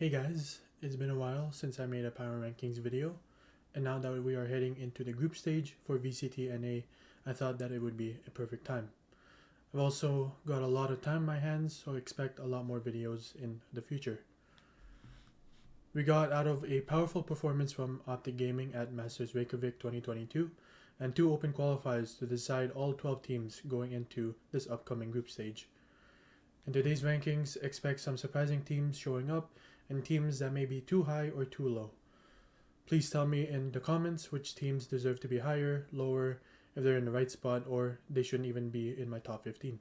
Hey guys, it's been a while since I made a power rankings video, and now that we are heading into the group stage for VCT NA, I thought that it would be a perfect time. I've also got a lot of time in my hands, so expect a lot more videos in the future. We got out of a powerful performance from Optic Gaming at Masters Reykjavik 2022, and 2 open qualifiers to decide all 12 teams going into this upcoming group stage. In today's rankings, expect some surprising teams showing up and teams that may be too high or too low. Please tell me in the comments which teams deserve to be higher, lower, if they're in the right spot, or they shouldn't even be in my top 15.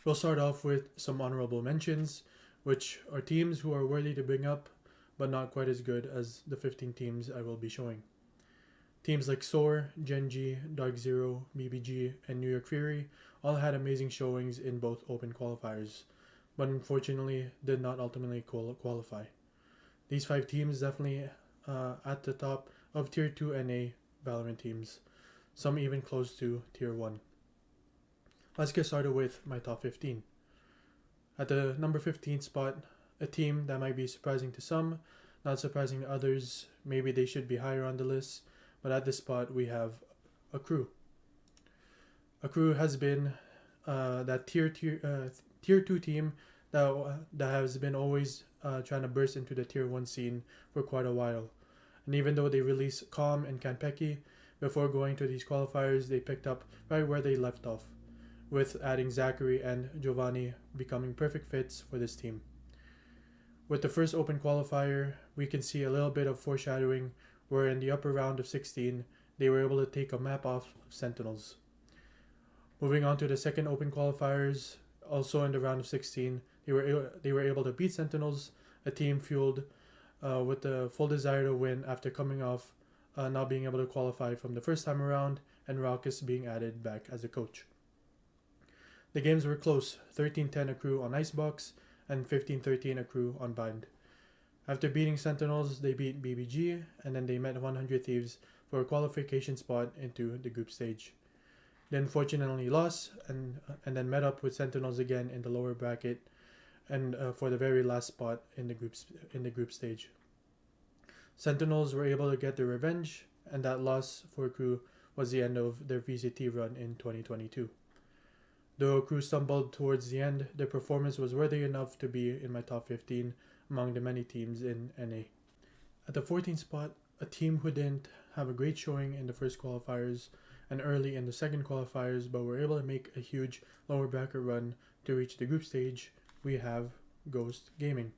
We'll start off with some honorable mentions, which are teams who are worthy to bring up, but not quite as good as the 15 teams I will be showing. Teams like Soar, Genji, Dark Zero, BBG, and New York Fury all had amazing showings in both open qualifiers, but unfortunately did not ultimately qualify. These 5 teams definitely at the top of Tier 2 NA Valorant teams, some even close to Tier 1. Let's get started with my top 15. At the number 15 spot, a team that might be surprising to some, not surprising to others, maybe they should be higher on the list, but at this spot we have Accru. Accru has been that tier 2 team that has been always trying to burst into the tier 1 scene for quite a while. And even though they released Calm and Kanpeki, before going to these qualifiers they picked up right where they left off, with adding Zachary and Giovanni becoming perfect fits for this team. With the first open qualifier, we can see a little bit of foreshadowing where in the upper round of 16 they were able to take a map off of Sentinels. Moving on to the second open qualifiers, also in the round of 16, they were able to beat Sentinels, a team fueled with the full desire to win after coming off not being able to qualify from the first time around, and Raucus being added back as a coach. The games were close, 13-10 Accru on Icebox and 15-13 Accru on Bind. After beating Sentinels, they beat BBG, and then they met 100 Thieves for a qualification spot into the group stage. They unfortunately lost, and then met up with Sentinels again in the lower bracket, and for the very last spot in the group stage. Sentinels were able to get their revenge, and that loss for Accru was the end of their VCT run in 2022. Though Accru stumbled towards the end, their performance was worthy enough to be in my top 15 among the many teams in NA. At the 14th spot, a team who didn't have a great showing in the first qualifiers and early in the second qualifiers, but were able to make a huge lower bracket run to reach the group stage, we have Ghost Gaming.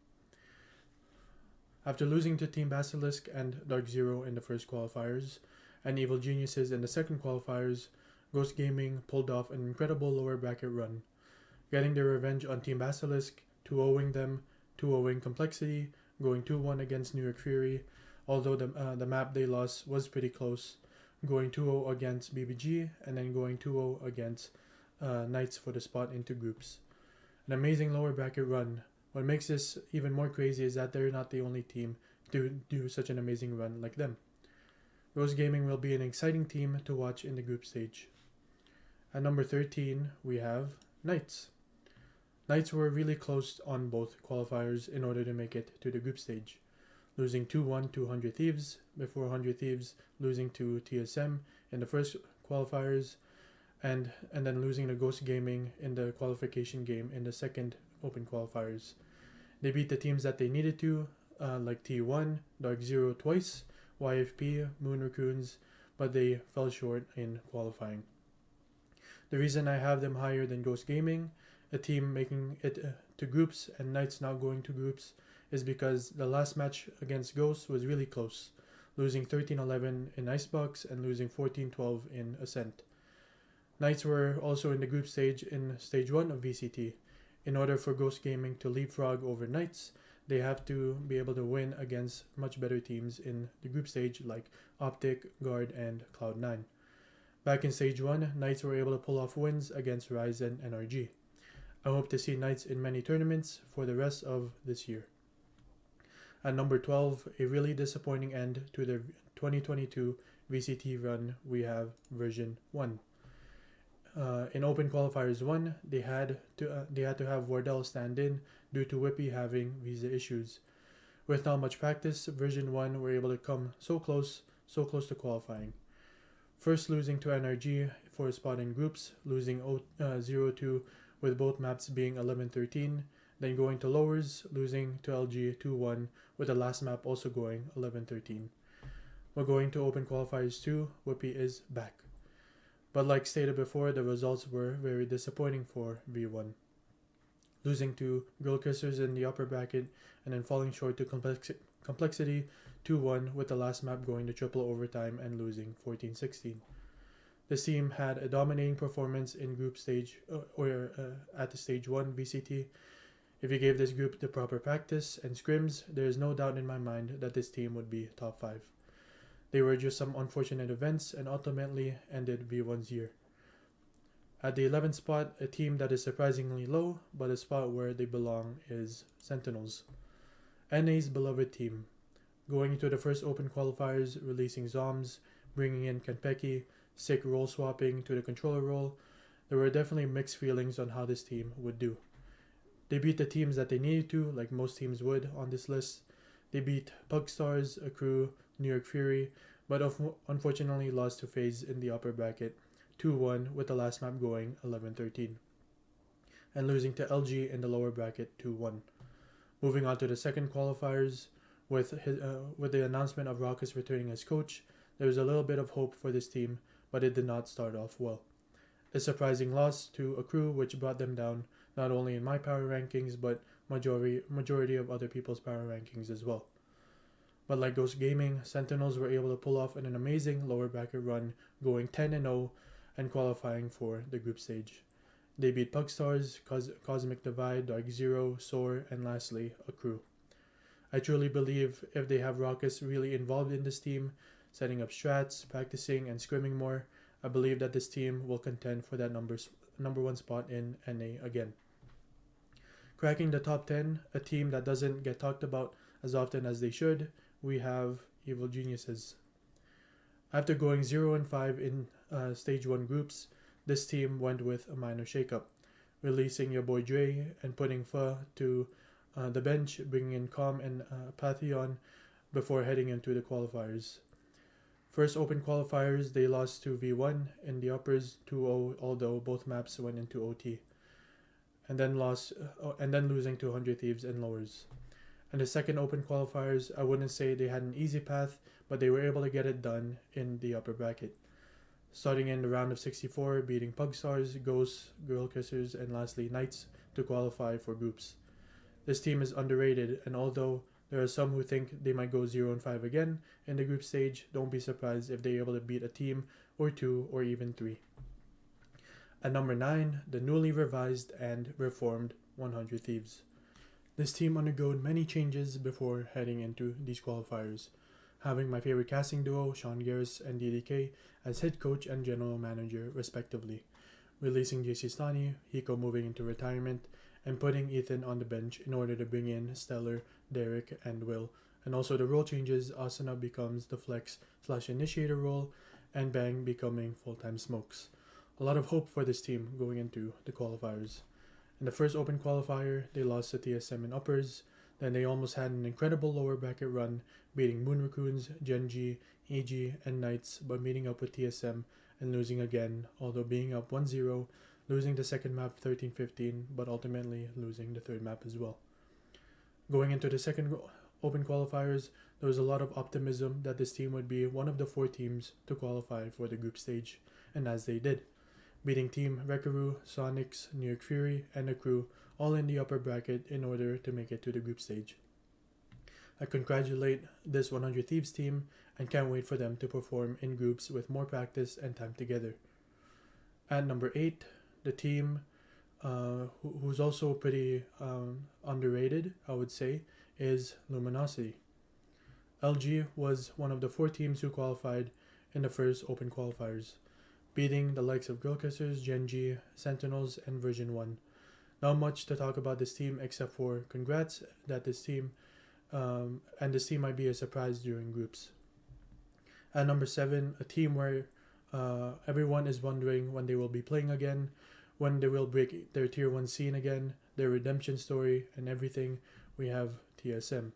After losing to Team Basilisk and Dark Zero in the first qualifiers, and Evil Geniuses in the second qualifiers, Ghost Gaming pulled off an incredible lower bracket run, getting their revenge on Team Basilisk, 2-0ing them, 2-0ing Complexity, going 2-1 against New York Fury, although the map they lost was pretty close, going 2-0 against BBG, and then going 2-0 against Knights for the spot into groups. An amazing lower bracket run. What makes this even more crazy is that they're not the only team to do such an amazing run like them. Ghost Gaming will be an exciting team to watch in the group stage. At number 13, we have Knights. Knights were really close on both qualifiers in order to make it to the group stage, losing 2-1 to 100 Thieves, before 100 Thieves losing to TSM in the first qualifiers, and then losing to Ghost Gaming in the qualification game in the second open qualifiers. They beat the teams that they needed to, like T1, Dark Zero twice, YFP, Moon Raccoons, but they fell short in qualifying. The reason I have them higher than Ghost Gaming, a team making it to groups and Knights not going to groups, is because the last match against Ghost was really close, losing 13-11 in Icebox and losing 14-12 in Ascent. Knights were also in the group stage in Stage 1 of VCT. In order for Ghost Gaming to leapfrog over Knights, they have to be able to win against much better teams in the group stage like Optic, Guard, and Cloud9. Back in Stage 1, Knights were able to pull off wins against Ryzen and RG. I hope to see Knights in many tournaments for the rest of this year. At number 12, a really disappointing end to their 2022 VCT run, we have version 1. In Open Qualifiers 1, they had to have Wardell stand in due to Whippy having visa issues. With not much practice, Version 1 were able to come so close to qualifying. First losing to NRG for a spot in groups, losing 0-2 with both maps being 11-13, then going to lowers, losing to LG 2-1 with the last map also going 11-13. We're going to Open Qualifiers 2, Whippy is back. But like stated before, the results were very disappointing for V1. Losing to Girl Kissers in the upper bracket and then falling short to Complexity 2-1 with the last map going to triple overtime and losing 14-16. This team had a dominating performance in group stage at the stage 1 VCT. If you gave this group the proper practice and scrims, there is no doubt in my mind that this team would be top 5. They were just some unfortunate events and ultimately ended V1's year. At the 11th spot, a team that is surprisingly low, but a spot where they belong is Sentinels. NA's beloved team. Going into the first Open Qualifiers, releasing Zoms, bringing in Kanpeki, sick role swapping to the controller role, there were definitely mixed feelings on how this team would do. They beat the teams that they needed to, like most teams would on this list. They beat Pugstars, Accru, New York Fury, but unfortunately lost to FaZe in the upper bracket 2-1 with the last map going 11-13, and losing to LG in the lower bracket 2-1. Moving on to the second qualifiers, with the announcement of Raucus returning as coach, there was a little bit of hope for this team, but it did not start off well. A surprising loss to Accru, which brought them down not only in my power rankings, but majority of other people's power rankings as well. But like Ghost Gaming, Sentinels were able to pull off an amazing lower bracket run, going 10-0 and qualifying for the group stage. They beat Pugstars, Cosmic Divide, Dark Zero, Soar, and lastly, Accru. I truly believe if they have Raucus really involved in this team, setting up strats, practicing, and scrimming more, I believe that this team will contend for that number 1 spot in NA again. Cracking the top 10, a team that doesn't get talked about as often as they should, we have Evil Geniuses. After going 0-5 in Stage 1 groups, this team went with a minor shakeup, releasing your boy Dre and putting Pho to the bench, bringing in Calm and Pantheon before heading into the qualifiers. First Open Qualifiers, they lost to V1 in the uppers 2-0, although both maps went into OT, and then losing to 100 Thieves in lowers. And the second Open Qualifiers, I wouldn't say they had an easy path, but they were able to get it done in the upper bracket. Starting in the round of 64, beating Pugstars, Ghosts, Girl Kissers, and lastly Knights to qualify for groups. This team is underrated, and although there are some who think they might go 0-5 again in the group stage, don't be surprised if they're able to beat a team or 2 or even 3. At number 9, the newly revised and reformed 100 Thieves. This team undergone many changes before heading into these qualifiers, having my favorite casting duo, Sean Garris and DDK, as head coach and general manager respectively, releasing JC Stani, Hiko moving into retirement, and putting Ethan on the bench in order to bring in Stellar, Derek, and Will. And also the role changes, Asuna becomes the flex/initiator role, and Bang becoming full-time Smokes. A lot of hope for this team going into the qualifiers. In the first Open Qualifier, they lost to TSM in uppers, then they almost had an incredible lower bracket run, beating Moon Raccoons, Genji, EG, and Knights, but meeting up with TSM and losing again, although being up 1-0, losing the second map 13-15, but ultimately losing the third map as well. Going into the second Open Qualifiers, there was a lot of optimism that this team would be one of the 4 teams to qualify for the group stage, and as they did, beating Team Rekaru, Sonics, New York Fury, and Accru all in the upper bracket in order to make it to the group stage. I congratulate this 100 Thieves team and can't wait for them to perform in groups with more practice and time together. At number 8, the team who's also pretty underrated, I would say, is Luminosity. LG was one of the 4 teams who qualified in the first Open Qualifiers, beating the likes of Girl Kissers, Genji, Sentinels, and Version 1. Not much to talk about this team except for congrats that this team might be a surprise during groups. At number 7, a team where Everyone is wondering when they will be playing again, when they will break their tier 1 scene again, their redemption story, and everything. We have TSM.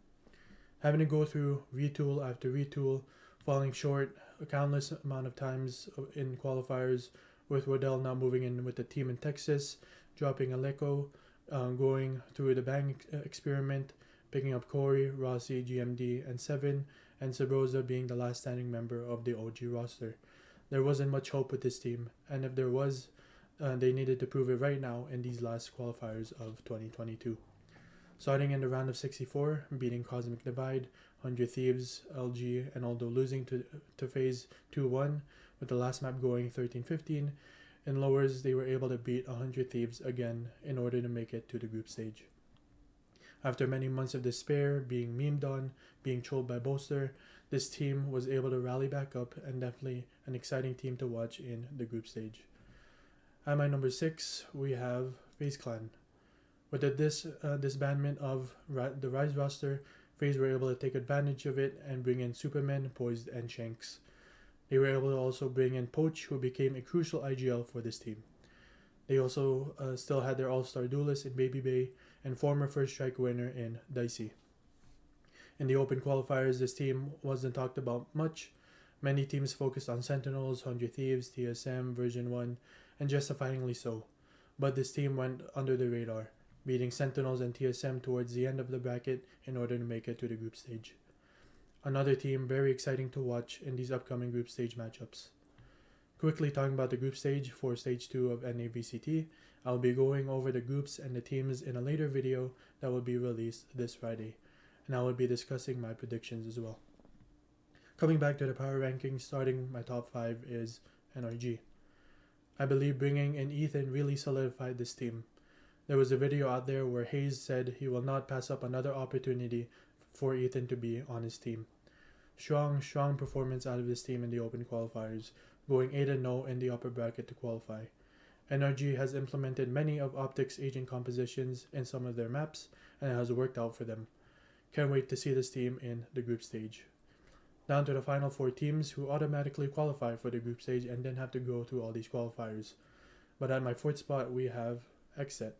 Having to go through retool after retool, falling short a countless amount of times in qualifiers, with Waddell now moving in with the team in Texas, dropping Aleko, going through the Bang experiment, picking up Corey, Rossi, GMD, and Seven, and Sabrosa being the last standing member of the OG roster. There wasn't much hope with this team, and if there was, they needed to prove it right now in these last qualifiers of 2022. Starting in the round of 64, beating Cosmic Divide, 100 Thieves, LG, and although losing to phase 2-1, with the last map going 13-15, in lowers they were able to beat 100 Thieves again in order to make it to the group stage. After many months of despair, being memed on, being trolled by Boaster, this team was able to rally back up, and definitely an exciting team to watch in the group stage. At my number 6, we have FaZe Clan. With the disbandment of the Rise roster, FaZe were able to take advantage of it and bring in Superman, Poised, and Shanks. They were able to also bring in Poach, who became a crucial IGL for this team. They also still had their all-star duelist in Baby Bay and former first strike winner in Dicey. In the open qualifiers, this team wasn't talked about much. Many teams focused on Sentinels, 100 Thieves, TSM, Version 1, and justifyingly so. But this team went under the radar, beating Sentinels and TSM towards the end of the bracket in order to make it to the group stage. Another team very exciting to watch in these upcoming group stage matchups. Quickly talking about the group stage for Stage 2 of NA VCT, I'll be going over the groups and the teams in a later video that will be released this Friday, and I will be discussing my predictions as well. Coming back to the power rankings, starting my top 5 is NRG. I believe bringing in Ethan really solidified this team. There was a video out there where Hayes said he will not pass up another opportunity for Ethan to be on his team. Strong performance out of this team in the open qualifiers, going 8-0 in the upper bracket to qualify. NRG has implemented many of Optic's agent compositions in some of their maps, and it has worked out for them. Can't wait to see this team in the group stage. Down to the final 4 teams who automatically qualify for the group stage and then have to go through all these qualifiers. But at my 4th spot, we have XSET.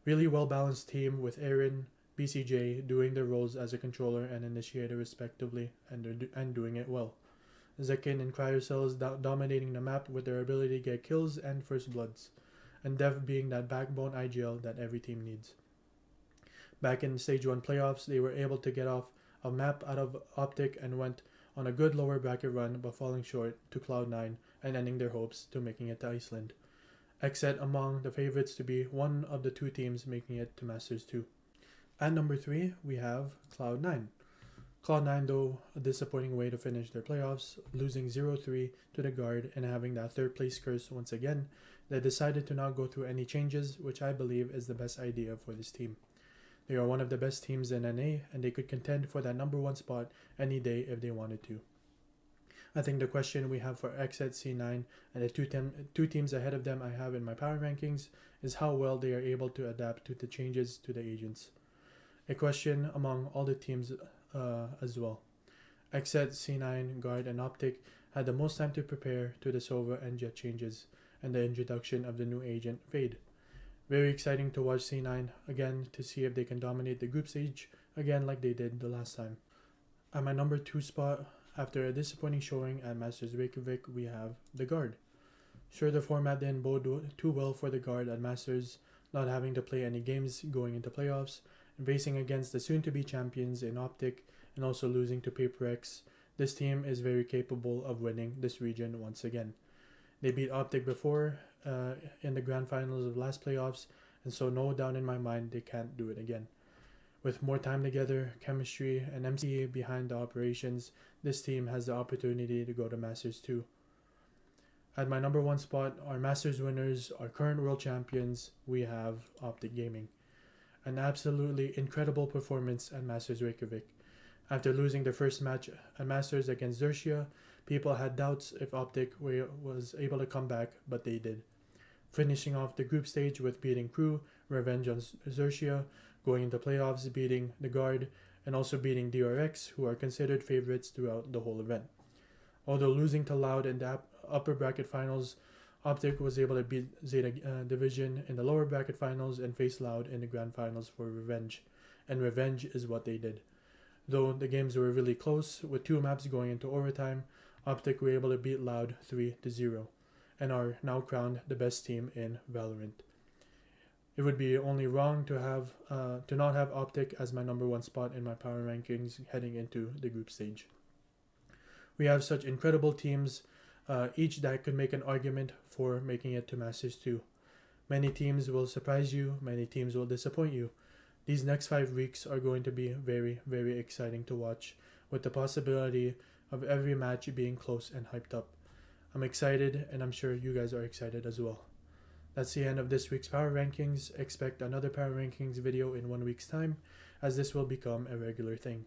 Really well-balanced team with Aaron, BCJ doing their roles as a controller and initiator respectively, and doing it well. Zekin and Cryocells dominating the map with their ability to get kills and first bloods, and Dev being that backbone IGL that every team needs. Back in Stage 1 playoffs, they were able to get off a map out of Optic and went on a good lower bracket run, but falling short to Cloud9 and ending their hopes to making it to Iceland. XSET among the favorites to be one of the 2 teams making it to Masters 2. At number 3, we have Cloud9. Cloud9, though, a disappointing way to finish their playoffs, losing 0-3 to the Guard and having that 3rd place curse once again, they decided to not go through any changes, which I believe is the best idea for this team. They are one of the best teams in NA, and they could contend for that number 1 spot any day if they wanted to. I think the question we have for XSET, C9, and the two teams ahead of them I have in my power rankings is how well they are able to adapt to the changes to the agents. A question among all the teams as well. XSET, C9, Guard, and Optic had the most time to prepare to the Sova and Jet changes and the introduction of the new agent, Fade. Very exciting to watch C9 again to see if they can dominate the group stage again like they did the last time. At my number 2 spot, after a disappointing showing at Masters Reykjavik, we have the Guard. Sure, the format didn't bode too well for the Guard at Masters, not having to play any games going into playoffs, and racing against the soon-to-be champions in Optic, and also losing to Paper X. This team is very capable of winning this region once again. They beat Optic before in the grand finals of last playoffs, and so no doubt in my mind they can't do it again. With more time together, chemistry, and MCA behind the operations, this team has the opportunity to go to Masters 2. At my number 1 spot, our Masters winners, our current world champions, we have Optic Gaming. An absolutely incredible performance at Masters Reykjavik. After losing their first match at Masters against Xerxia, people had doubts if Optic was able to come back, but they did. Finishing off the group stage with beating Crew, revenge on Xerxia, going into playoffs beating the Guard, and also beating DRX, who are considered favorites throughout the whole event. Although losing to Loud in the upper bracket finals, Optic was able to beat Zeta Division in the lower bracket finals and face Loud in the grand finals for revenge. And revenge is what they did. Though the games were really close, with 2 maps going into overtime, Optic were able to beat Loud 3-0 and are now crowned the best team in Valorant. It would be only wrong to not have Optic as my number 1 spot in my power rankings heading into the group stage. We have such incredible teams, each that could make an argument for making it to Masters 2. Many teams will surprise you, many teams will disappoint you. These next 5 weeks are going to be very, very exciting to watch, with the possibility of every match being close and hyped up. I'm excited, and I'm sure you guys are excited as well. That's the end of this week's Power Rankings. Expect another Power Rankings video in 1 week's time, as this will become a regular thing.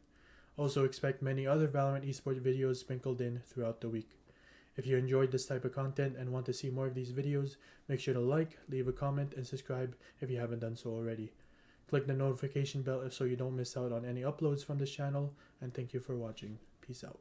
Also expect many other Valorant esports videos sprinkled in throughout the week. If you enjoyed this type of content and want to see more of these videos, make sure to like, leave a comment, and subscribe if you haven't done so already. Click the notification bell so you don't miss out on any uploads from this channel, and thank you for watching. Peace out.